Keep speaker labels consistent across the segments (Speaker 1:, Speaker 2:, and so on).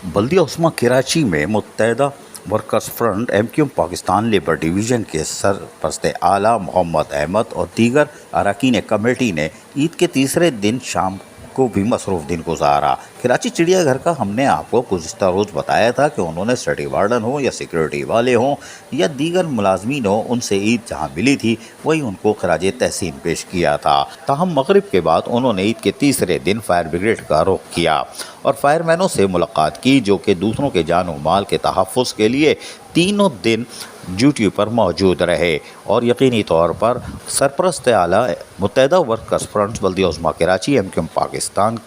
Speaker 1: बल्दिया उस्मा कराची में मुत्तहदा workers front MQM Pakistan labour division के सरपरस्त आला मोहम्मद अहमद और दीगर अरकान कमेटी ने ईद के तीसरे दिन शाम को भी मसरूफ़ दिन गुजारा। कराची चिड़िया घर का हमने आपको गुज़िश्ता रोज़ बताया था कि उन्होंने सिटी वार्डन हो या सिक्योरिटी वाले हों या दीगर मुलाजमीन हो, उनसे ईद जहाँ मिली थी वही उनको खराज तहसीन पेश किया था। ताहम मगरिब के बाद उन्होंने ईद के तीसरे दिन फायर ब्रिगेड का रुख किया और फायरमैनों से मुलाकात की, जो कि दूसरों के जान व माल के तहफ़्फ़ुज़ के लिए तीनों दिन ड्यूटी पर मौजूद रहे और यकीनी तौर पर सरपरस्त आला मुत्तहदा वर्कर्स फ्रंट बल्दिया उस्मा कराची MQM पाकिस्तान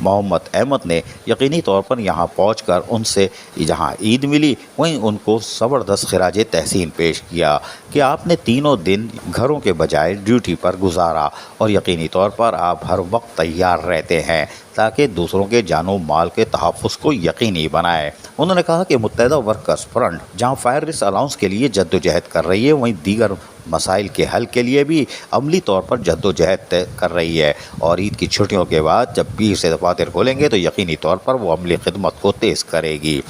Speaker 1: मोहम्मद अहमद ने यकीनी तौर पर यहाँ पहुँचकर उनसे जहाँ ईद मिली वहीं उनको ज़बरदस्त खराज तहसीन पेश किया कि आपने तीनों दिन घरों के बजाय ड्यूटी पर गुजारा और यकीनी तौर पर आप हर वक्त तैयार रहते हैं ताकि दूसरों के जानो माल के तहफ़्फ़ुज़ को यकीनी बनाए। उन्होंने कहा कि मुत्तहदा वर्कर्स फ्रंट जहाँ फायर रिस्क अलाउंस के लिए जद्दोजहद कर रही है, वहीं दीगर मसाइल के हल के लिए भी अमली तौर पर जद्दोजहद कर रही है और ईद की छुट्टियों के बाद जब पीर से दफातर खोलेंगे तो यकीनी तौर पर वो अमली खिदमत को तेज़ करेगी।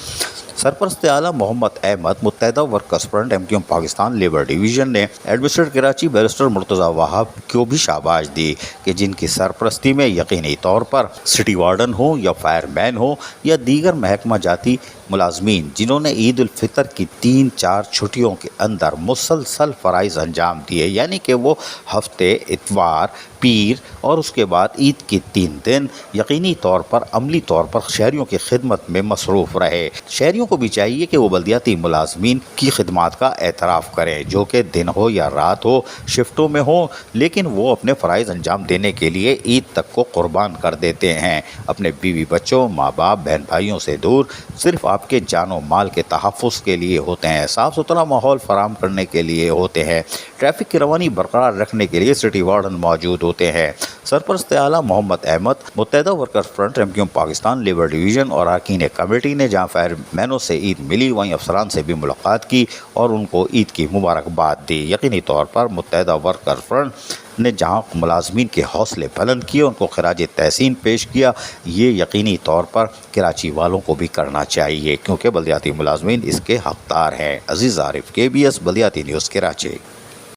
Speaker 1: सरपरस्त आला मोहम्मद अहमद मुत्तहदा workers front MQM Pakistan labour division ने एडमिनिस्ट्रेटर कराची बैरिस्टर मुर्तज़ा वहाब को भी शाबाश दी कि जिनकी सरपरस्ती में यकीनी तौर पर सिटी वार्डन हो या फायरमैन हो या दीगर महकमा जाती मुलाजमीन जिन्होंने ईद उल फितर की 3-4 छुट्टियों के अंदर मुसलसल फ़राइज़ अंजाम दिए, यानी कि वो हफ्ते, इतवार, पीर और उसके बाद ईद के 3 दिन यकीनी तौर पर अमली तौर पर शहरियों की खिदमत में मसरूफ़ रहे। शहरियों को भी चाहिए कि वो बल्दियाती मुलाजमीन की खिदमत का एतराफ़ करें, जो कि दिन हो या रात हो, शिफ्टों में हो, लेकिन वो अपने फ़राइज़ अंजाम देने के लिए ईद तक को क़ुरबान कर देते हैं। अपने बीवी बच्चों, माँ बाप, बहन भाइयों से दूर सिर्फ़ आपके जानो माल के तहफ़्फ़ुज़ के लिए होते हैं, साफ़ सुथरा माहौल फराहम करने के लिए होते हैं, ट्रैफिक की रवानी बरकरार रखने के लिए सिटी वार्डन मौजूद होते हैं। सरपरस्त आला मोहम्मद अहमद मुत्तहदा workers front MQM Pakistan labour division और अरकान कमेटी ने जहाँ फायरमैनों से ईद मिली वहीं अफसरान से भी मुलाकात की और उनको ईद की मुबारकबाद दी। यकीनी तौर पर मुत्तहदा वर्कर्स फ्रंट ने जहाँ मुलाजमीन के हौसले बुलंद किए, उनको खराज तहसीन पेश किया, ये यकीनी तौर पर कराची वालों को भी करना चाहिए क्योंकि बल्दियाती मुलाजमीन इसके हकदार हैं। अजीज़ आरिफ, KBS बल्दियाती न्यूज़ कराची।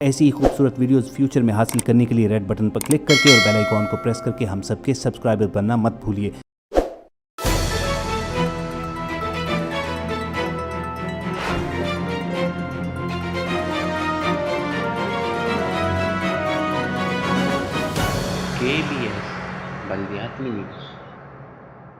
Speaker 2: ऐसी ही खूबसूरत वीडियोस फ्यूचर में हासिल करने के लिए रेड बटन पर क्लिक करके और बेल आइकॉन को प्रेस करके हम सबके सब्सक्राइबर बनना मत भूलिए।
Speaker 3: KBS बल्दियाती न्यूज़।